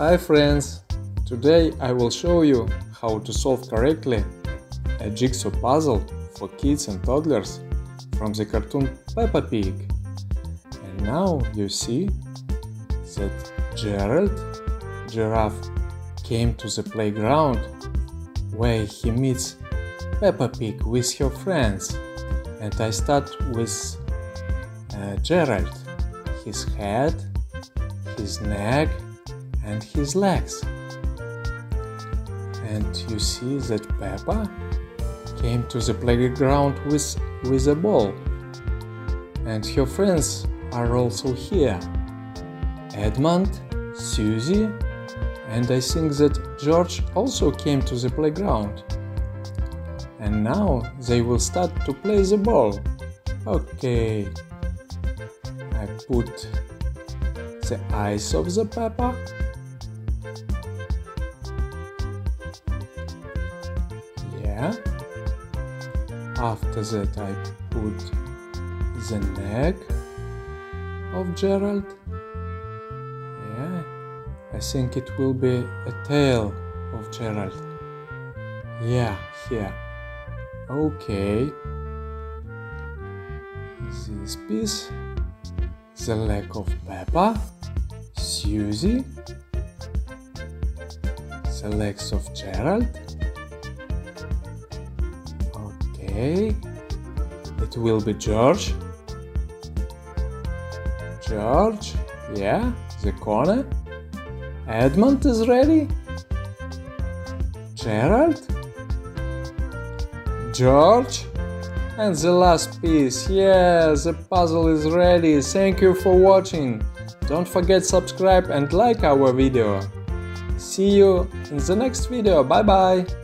Hi friends! Today I will show you how to solve correctly a jigsaw puzzle for kids and toddlers from the cartoon Peppa Pig. And now you see that Gerald, giraffe, came to the playground where he meets Peppa Pig with her friends. And I start with Gerald, his head, his neck and his legs. And you see that Peppa came to the playground with a ball. And her friends are also here. Edmund, Suzy, and I think that George also came to the playground. And now they will start to play the ball. Okay. I put the eyes of the Peppa. Yeah. After that I put the neck of Gerald. Yeah. I think it will be a tail of Gerald. Yeah, here. Okay. This piece. The leg of Peppa, Suzy, the legs of Gerald. Okay, it will be George. George, yeah, the corner. Edmund is ready. Gerald, George. And the last piece, yeah, the puzzle is ready. Thank you for watching. Don't forget subscribe and like our video. See you in the next video. Bye bye.